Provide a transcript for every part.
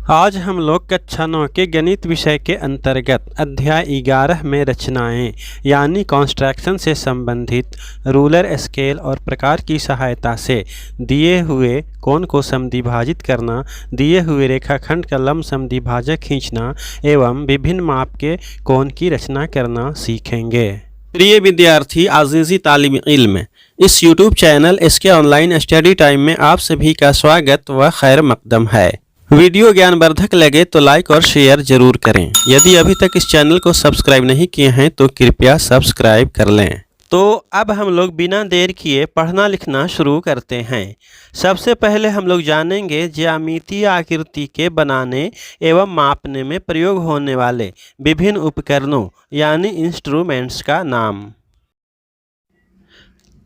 आज हम लोग कक्षा 9 के गणित विषय के अंतर्गत अध्याय 11 में रचनाएं यानी कॉन्स्ट्रक्शन से संबंधित रूलर स्केल और प्रकार की सहायता से दिए हुए कोण को समद्विभाजित करना, दिए हुए रेखाखंड का लंब समद्विभाजक खींचना एवं विभिन्न माप के कोण की रचना करना सीखेंगे। प्रिय विद्यार्थी आज़ीज़ी तालिब इल्म, इस YouTube channel SK online study time में आप सभी का स्वागत व खैर मकदम है। वीडियो ज्ञानवर्धक लगे तो लाइक और शेयर जरूर करें। यदि अभी तक इस चैनल को सब्सक्राइब नहीं किए हैं तो कृपया सब्सक्राइब कर लें। तो अब हम लोग बिना देर किए पढ़ना लिखना शुरू करते हैं। सबसे पहले हम लोग जानेंगे ज्यामितीय आकृति के बनाने एवं मापने में प्रयोग होने वाले विभिन्न उपकरणों यानी इंस्ट्रूमेंट्स का नाम।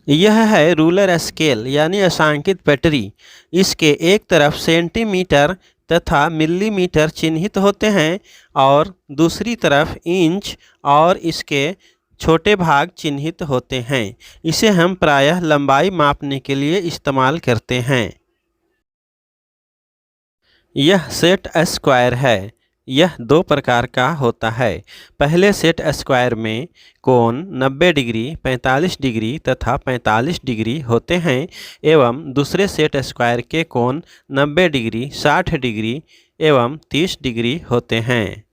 यह है रूलर स्केल यानी अंशांकित पटरी। इसके एक तरफ सेंटीमीटर तथा मिलीमीटर चिन्हित होते हैं और दूसरी तरफ इंच और इसके छोटे भाग चिन्हित होते हैं। इसे हम प्रायः लंबाई मापने के लिए इस्तेमाल करते हैं। यह सेट स्क्वायर है। यह दो प्रकार का होता है। पहले सेट स्क्वायर में कोण 90 डिग्री, 45 डिग्री तथा 45 डिग्री होते हैं एवं दूसरे सेट स्क्वायर के कोण 90 डिग्री, 60 डिग्री एवं 30 डिग्री होते हैं।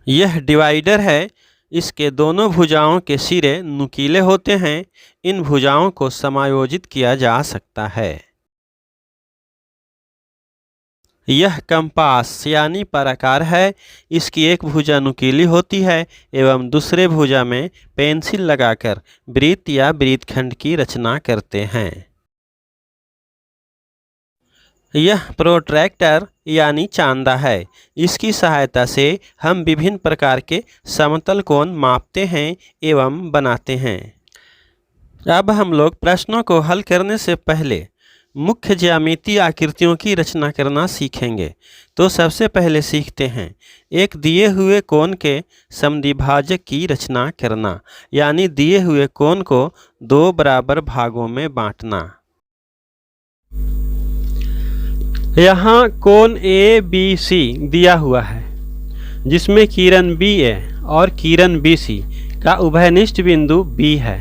यह डिवाइडर है। इसके दोनों भुजाओं के सिरे नुकीले होते हैं। इन भुजाओं को समायोजित किया जा सकता है। यह कंपास यानी पराकार है। इसकी एक भुजा नुकीली होती है एवं दूसरे भुजा में पेंसिल लगाकर वृत्त या वृत्तखंड की रचना करते हैं। यह प्रोट्रैक्टर यानी चांदा है। इसकी सहायता से हम विभिन्न प्रकार के समतल कोण मापते हैं एवं बनाते हैं। अब हम लोग प्रश्नों को हल करने से पहले मुख्य ज्यामितीय आकृतियों की रचना करना सीखेंगे। तो सबसे पहले सीखते हैं एक दिए हुए कोण के समद्विभाजक की रचना करना यानी दिए हुए कोण को दो बराबर भागों में बांटना। यहाँ कोण ABC दिया हुआ है जिसमें किरण BA और किरण BC का उभयनिष्ठ बिंदु B है।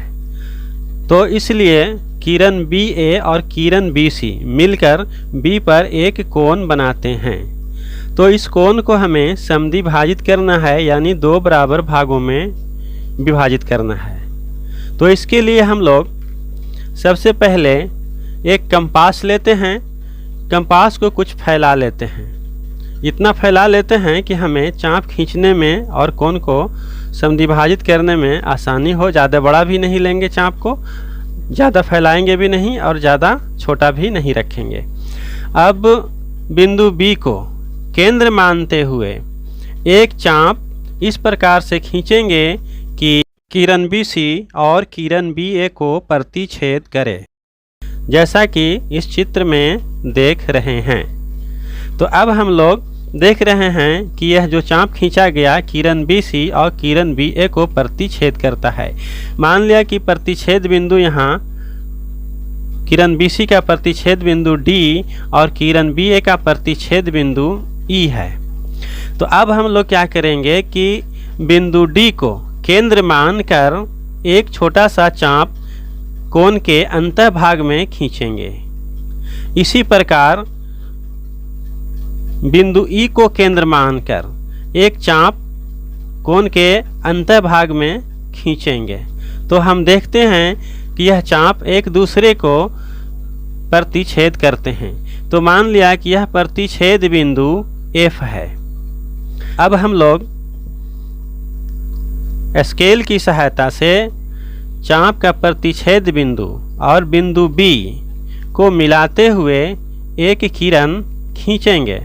तो इसलिए किरण BA और किरण BC मिलकर B पर एक कोण बनाते हैं। तो इस कोण को हमें समद्विभाजित करना है यानी दो बराबर भागों में विभाजित करना है। तो इसके लिए हम लोग सबसे पहले एक कंपास लेते हैं। कंपास को कुछ फैला लेते हैं। इतना फैला लेते हैं कि हमें चाप खींचने में और कोण को समद्विभाजित करने में आसानी हो। ज़्यादा बड़ा भी नहीं लेंगे चाप को, ज़्यादा फैलाएंगे भी नहीं और ज़्यादा छोटा भी नहीं रखेंगे। अब बिंदु B को केंद्र मानते हुए एक चाप इस प्रकार से खींचेंगे कि किरण BC और किरण BA को प्रतिच्छेद करे, जैसा कि इस चित्र में देख रहे हैं। तो अब हम लोग देख रहे हैं कि यह जो चाप खींचा गया किरण BC और किरण BA को प्रतिच्छेद करता है। मान लिया कि प्रतिच्छेद बिंदु यहाँ किरण BC का प्रतिच्छेद बिंदु D और किरण BA का प्रतिच्छेद बिंदु E है। तो अब हम लोग क्या करेंगे कि बिंदु D को केंद्र मानकर एक छोटा सा चाप कोण के अंतःभाग में खींचेंगे। इसी प्रकार बिंदु E को केंद्र मानकर एक चाप कोण के अंतःभाग में खींचेंगे। तो हम देखते हैं कि यह चाप एक दूसरे को प्रतिच्छेद करते हैं। तो मान लिया कि यह प्रतिच्छेद बिंदु F है। अब हम लोग स्केल की सहायता से चाप का प्रतिच्छेद बिंदु और बिंदु B को मिलाते हुए एक किरण खींचेंगे।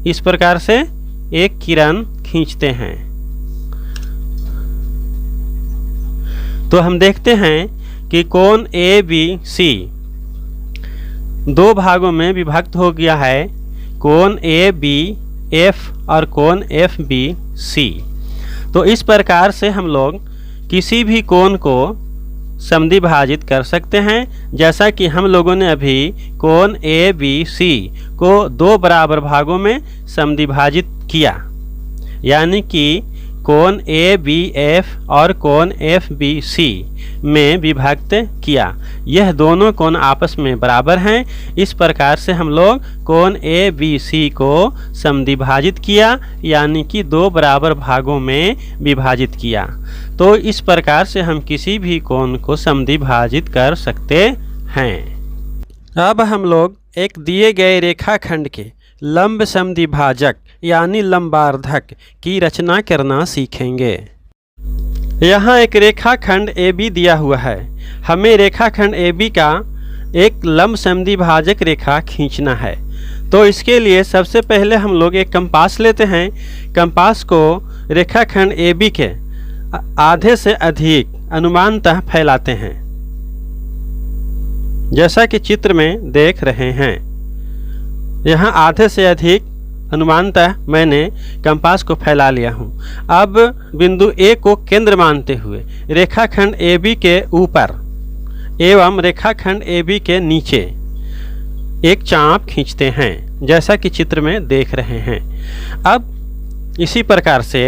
इस प्रकार से एक किरण खींचते हैं। तो हम देखते हैं कि कोण ABC दो भागों में विभक्त हो गया है, कोण ABF और कोण FBC। तो इस प्रकार से हम लोग किसी भी कोण को समद्विभाजित कर सकते हैं, जैसा कि हम लोगों ने अभी कोण ए बी सी को दो बराबर भागों में समद्विभाजित किया, यानी कि कोण ए बी एफ और कोण एफ बी सी में विभक्त किया। यह दोनों कोण आपस में बराबर हैं। इस प्रकार से हम लोग कोण ए बी सी को समद्विभाजित किया, यानी कि दो बराबर भागों में विभाजित किया। तो इस प्रकार से हम किसी भी कोण को समद्विभाजित कर सकते हैं। अब हम लोग एक दिए गए रेखाखंड के लंब समद्विभाजक यानी लंबार्धक की रचना करना सीखेंगे। यहाँ एक रेखाखंड AB दिया हुआ है। हमें रेखाखंड AB का एक लंब समद्विभाजक रेखा खींचना है। तो इसके लिए सबसे पहले हम लोग एक कंपास लेते हैं। कंपास को रेखाखंड AB के आधे से अधिक अनुमानतः फैलाते हैं, जैसा कि चित्र में देख रहे हैं। यहाँ आधे से अधिक अनुमानतः मैंने कंपास को फैला लिया हूँ। अब बिंदु A को केंद्र मानते हुए रेखाखंड AB के ऊपर एवं रेखाखंड AB के नीचे एक चाप खींचते हैं, जैसा कि चित्र में देख रहे हैं। अब इसी प्रकार से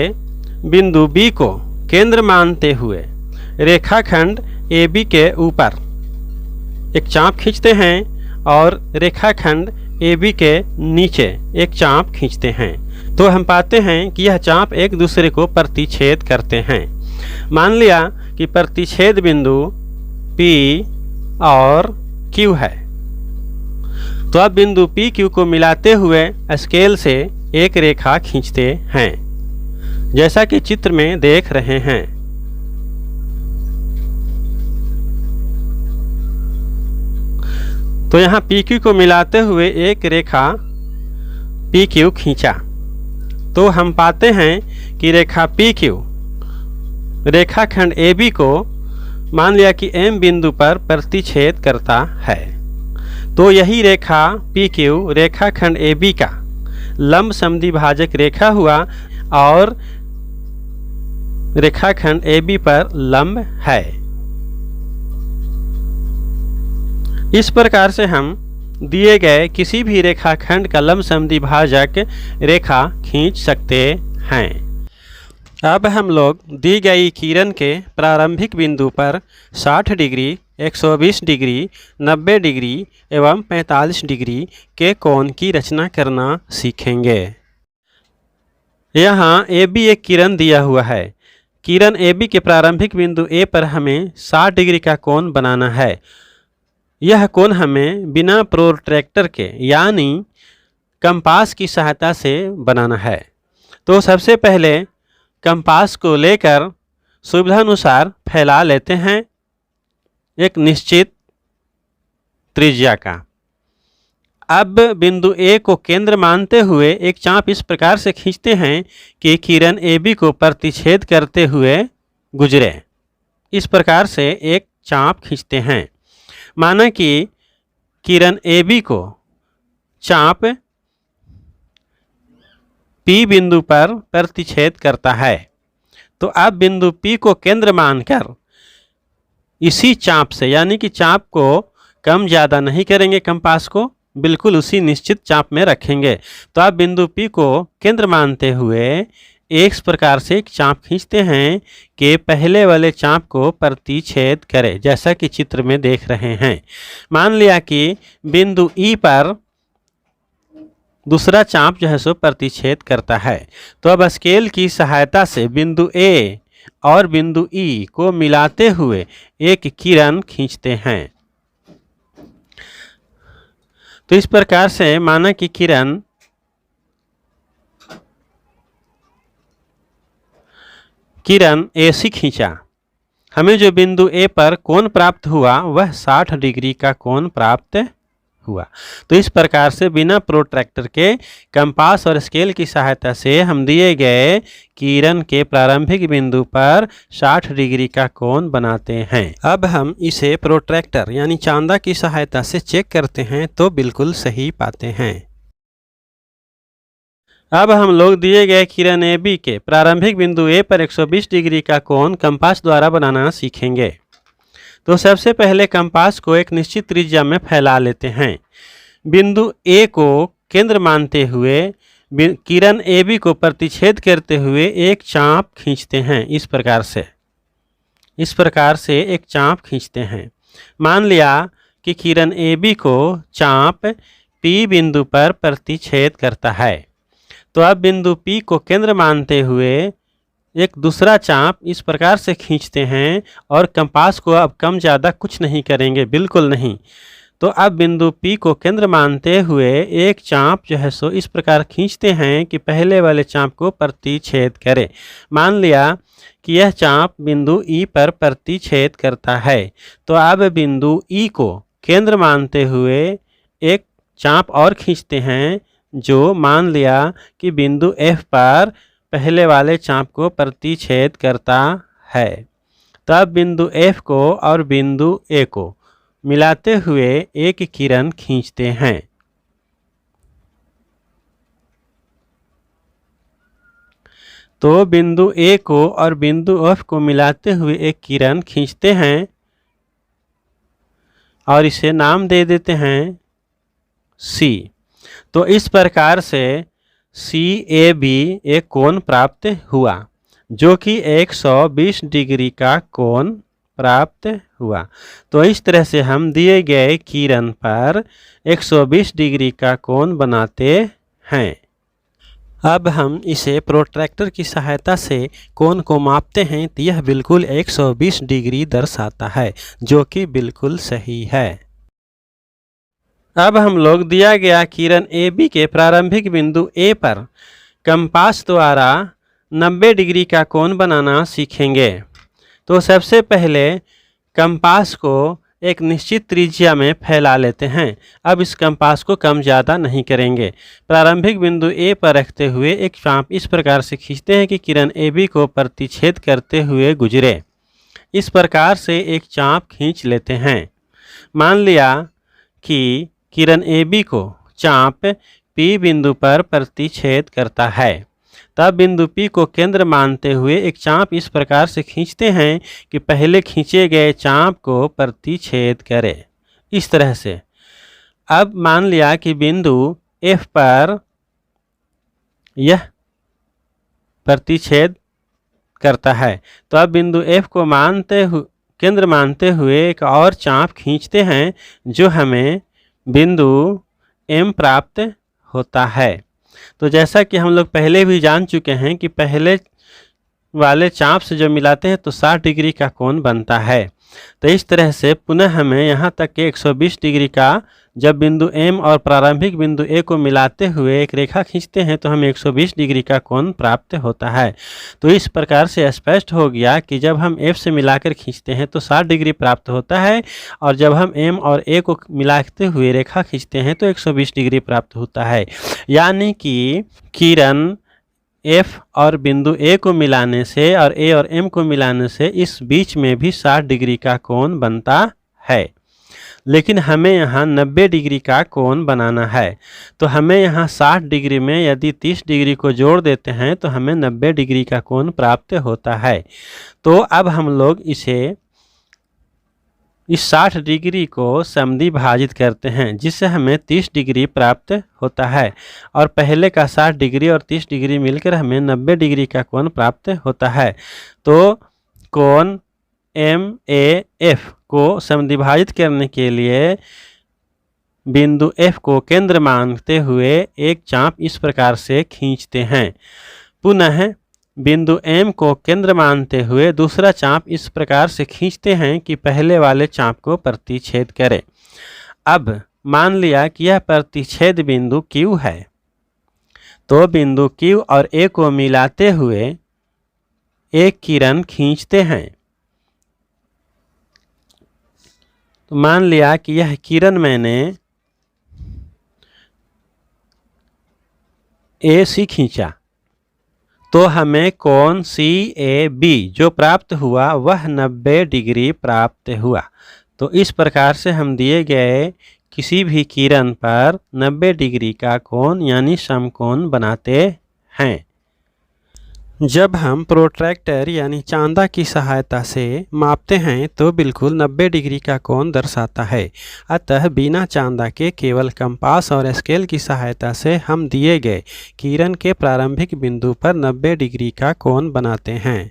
बिंदु B को केंद्र मानते हुए रेखाखंड AB के ऊपर एक चाप खींचते हैं और रेखाखंड AB के नीचे एक चाप खींचते हैं। तो हम पाते हैं कि यह चाप एक दूसरे को प्रतिच्छेद करते हैं। मान लिया कि प्रतिच्छेद बिंदु P और Q है। तो अब बिंदु P Q को मिलाते हुए स्केल से एक रेखा खींचते हैं, जैसा कि चित्र में देख रहे हैं। तो यहाँ PQ को मिलाते हुए एक रेखा PQ खींचा। तो हम पाते हैं कि रेखा PQ रेखाखंड AB को मान लिया कि M बिंदु पर प्रतिच्छेद करता है। तो यही रेखा PQ रेखाखंड AB का लंब समद्विभाजक रेखा हुआ और रेखाखंड AB पर लंब है। इस प्रकार से हम दिए गए किसी भी रेखाखंड का लंब समद्विभाजक रेखा खींच सकते हैं। अब हम लोग दी गई किरण के प्रारंभिक बिंदु पर 60 डिग्री, 120 डिग्री, 90 डिग्री एवं 45 डिग्री के कोण की रचना करना सीखेंगे। यहाँ AB एक किरण दिया हुआ है। किरण AB के प्रारंभिक बिंदु A पर हमें 60 डिग्री का कोण बनाना है। यह कोण हमें बिना प्रोट्रैक्टर के यानी कंपास की सहायता से बनाना है। तो सबसे पहले कंपास को लेकर सुविधानुसार फैला लेते हैं एक निश्चित त्रिज्या का। अब बिंदु A को केंद्र मानते हुए एक चाप इस प्रकार से खींचते हैं कि किरण AB को प्रतिच्छेद करते हुए गुजरे। इस प्रकार से एक चाप खींचते हैं। माना कि किरण AB को चाप P बिंदु पर प्रतिच्छेद करता है। तो अब बिंदु P को केंद्र मानकर इसी चाप से यानी कि चाप को कम ज़्यादा नहीं करेंगे, कंपास को बिल्कुल उसी निश्चित चाप में रखेंगे। तो अब बिंदु P को केंद्र मानते हुए इस प्रकार से एक चाप खींचते हैं कि पहले वाले चाप को प्रतिच्छेद करे, जैसा कि चित्र में देख रहे हैं। मान लिया कि बिंदु E पर दूसरा चाप जो है सो प्रतिच्छेद करता है। तो अब स्केल की सहायता से बिंदु A और बिंदु E को मिलाते हुए एक किरण खींचते हैं। तो इस प्रकार से माना कि किरण AC खींचा। हमें जो बिंदु A पर कोण प्राप्त हुआ वह 60 डिग्री का कोण प्राप्त हुआ। तो इस प्रकार से बिना प्रोट्रैक्टर के कंपास और स्केल की सहायता से हम दिए गए किरण के प्रारंभिक बिंदु पर 60 डिग्री का कोण बनाते हैं। अब हम इसे प्रोट्रैक्टर यानी चांदा की सहायता से चेक करते हैं तो बिल्कुल सही पाते हैं। अब हम लोग दिए गए किरण AB के प्रारंभिक बिंदु A पर 120 डिग्री का कोण कंपास द्वारा बनाना सीखेंगे। तो सबसे पहले कंपास को एक निश्चित त्रिज्या में फैला लेते हैं। बिंदु ए को केंद्र मानते हुए किरण ए बी को प्रतिच्छेद करते हुए एक चाप खींचते हैं। इस प्रकार से एक चाप खींचते हैं। मान लिया कि किरण ए बी को चाप पी बिंदु पर प्रतिच्छेद करता है। तो अब बिंदु पी को केंद्र मानते हुए एक दूसरा चाप इस प्रकार से खींचते हैं और कंपास को अब कम ज़्यादा कुछ नहीं करेंगे, बिल्कुल नहीं। तो अब बिंदु P को केंद्र मानते हुए एक चाप जो है सो इस प्रकार खींचते हैं कि पहले वाले चाप को प्रतिच्छेद करे। मान लिया कि यह चाप बिंदु E पर प्रतिच्छेद करता है। तो अब बिंदु E को केंद्र मानते हुए एक चाप और खींचते हैं जो मान लिया कि बिंदु F पर पहले वाले चाप को प्रतिच्छेद करता है। तब बिंदु F को और बिंदु A को मिलाते हुए एक किरण खींचते हैं। तो बिंदु A को और बिंदु F को मिलाते हुए एक किरण खींचते हैं और इसे नाम दे देते हैं C। तो इस प्रकार से CAB एक कोण प्राप्त हुआ जो कि 120 डिग्री का कोण प्राप्त हुआ। तो इस तरह से हम दिए गए किरण पर 120 डिग्री का कोण बनाते हैं। अब हम इसे प्रोट्रैक्टर की सहायता से कोण को मापते हैं तो यह बिल्कुल 120 डिग्री दर्शाता है, जो कि बिल्कुल सही है। अब हम लोग दिया गया किरण AB के प्रारंभिक बिंदु A पर कंपास द्वारा 90 डिग्री का कोण बनाना सीखेंगे। तो सबसे पहले कंपास को एक निश्चित त्रिज्या में फैला लेते हैं। अब इस कंपास को कम ज़्यादा नहीं करेंगे। प्रारंभिक बिंदु A पर रखते हुए एक चाप इस प्रकार से खींचते हैं कि किरण AB को प्रतिच्छेद करते हुए गुजरे। इस प्रकार से एक चाप खींच लेते हैं। मान लिया कि किरण AB को चाप P बिंदु पर प्रतिच्छेद करता है। तब बिंदु P को केंद्र मानते हुए एक चाप इस प्रकार से खींचते हैं कि पहले खींचे गए चाप को प्रतिच्छेद करे। इस तरह से अब मान लिया कि बिंदु F पर यह प्रतिच्छेद करता है। तो अब बिंदु F को केंद्र मानते हुए एक और चाप खींचते हैं जो हमें बिंदु M प्राप्त होता है। तो जैसा कि हम लोग पहले भी जान चुके हैं कि पहले वाले चाप से जो मिलाते हैं तो 60 डिग्री का कोण बनता है। तो इस तरह से पुनः हमें यहाँ तक के 120 डिग्री का जब बिंदु M और प्रारंभिक बिंदु A को मिलाते हुए एक रेखा खींचते हैं तो हमें 120 डिग्री का कोण प्राप्त होता है। तो इस प्रकार से स्पष्ट हो गया कि जब हम F से मिलाकर खींचते हैं तो 60 डिग्री प्राप्त होता है और जब हम M और A को मिलाते हुए रेखा खींचते हैं तो 120 डिग्री प्राप्त होता है। यानी कि किरण F और बिंदु A को मिलाने से और A और M को मिलाने से इस बीच में भी 60 डिग्री का कोण बनता है। लेकिन हमें यहाँ 90 डिग्री का कोण बनाना है। तो हमें यहाँ 60 डिग्री में यदि 30 डिग्री को जोड़ देते हैं तो हमें 90 डिग्री का कोण प्राप्त होता है। तो अब हम लोग इस 60 डिग्री को समद्विभाजित करते हैं जिससे हमें 30 डिग्री प्राप्त होता है और पहले का 60 डिग्री और 30 डिग्री मिलकर हमें 90 डिग्री का कोण प्राप्त होता है। तो कोण MAF को समद्विभाजित करने के लिए बिंदु F को केंद्र मानते हुए एक चाप इस प्रकार से खींचते हैं। पुनः बिंदु M को केंद्र मानते हुए दूसरा चाप इस प्रकार से खींचते हैं कि पहले वाले चाप को प्रतिच्छेद करे। अब मान लिया कि यह प्रतिच्छेद बिंदु Q है। तो बिंदु Q और A को मिलाते हुए एक किरण खींचते हैं। तो मान लिया कि यह किरण मैंने AC खींचा तो हमें कोण CAB जो प्राप्त हुआ वह 90 डिग्री प्राप्त हुआ। तो इस प्रकार से हम दिए गए किसी भी किरण पर 90 डिग्री का कोण यानी समकोण बनाते हैं। जब हम प्रोट्रैक्टर यानी चांदा की सहायता से मापते हैं तो बिल्कुल 90 डिग्री का कोण दर्शाता है। अतः बिना चांदा के केवल कंपास और स्केल की सहायता से हम दिए गए किरण के प्रारंभिक बिंदु पर 90 डिग्री का कोण बनाते हैं।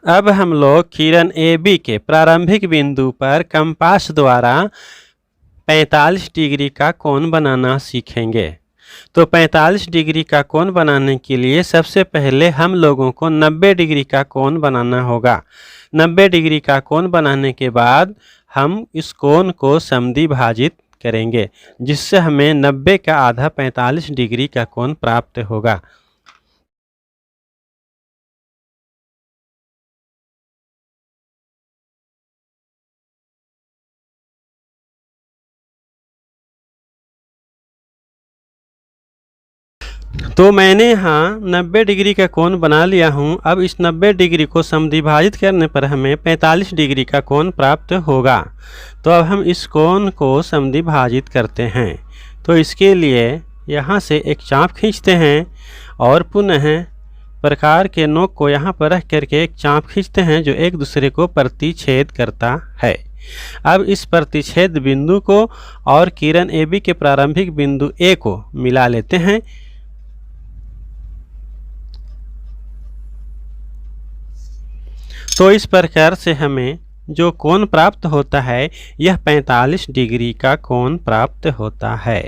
अब हम लोग किरण AB के प्रारंभिक बिंदु पर कंपास द्वारा 45 डिग्री का कोण बनाना सीखेंगे। तो 45 डिग्री का कोण बनाने के लिए सबसे पहले हम लोगों को 90 डिग्री का कोण बनाना होगा। 90 डिग्री का कोण बनाने के बाद हम इस कोण को समद्विभाजित करेंगे, जिससे हमें 90 का आधा 45 डिग्री का कोण प्राप्त होगा। तो मैंने यहाँ 90 डिग्री का कोण बना लिया हूँ। अब इस 90 डिग्री को समद्विभाजित करने पर हमें 45 डिग्री का कोण प्राप्त होगा। तो अब हम इस कोण को समद्विभाजित करते हैं। तो इसके लिए यहाँ से एक चाप खींचते हैं और पुनः प्रकार के नोक को यहाँ पर रख करके एक चाप खींचते हैं जो एक दूसरे को प्रतिच्छेद करता है। अब इस प्रतिच्छेद बिंदु को और किरण AB के प्रारंभिक बिंदु A को मिला लेते हैं। तो इस प्रकार से हमें जो कोण प्राप्त होता है यह 45 डिग्री का कोण प्राप्त होता है।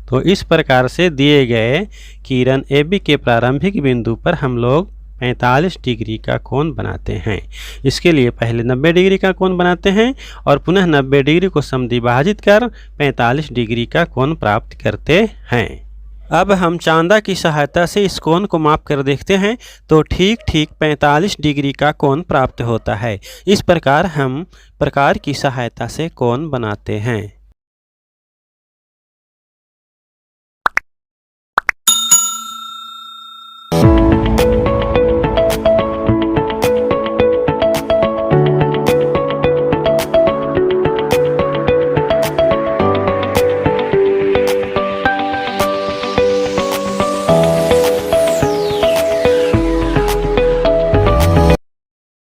तो इस प्रकार से दिए गए किरण AB के प्रारंभिक बिंदु पर हम लोग 45 डिग्री का कोण बनाते हैं। इसके लिए पहले 90 डिग्री का कोण बनाते हैं और पुनः 90 डिग्री को समद्विभाजित कर 45 डिग्री का कोण प्राप्त करते हैं। अब हम चांदा की सहायता से इस कोण को माप कर देखते हैं तो ठीक 45 डिग्री का कोण प्राप्त होता है। इस प्रकार हम प्रकार की सहायता से कोण बनाते हैं।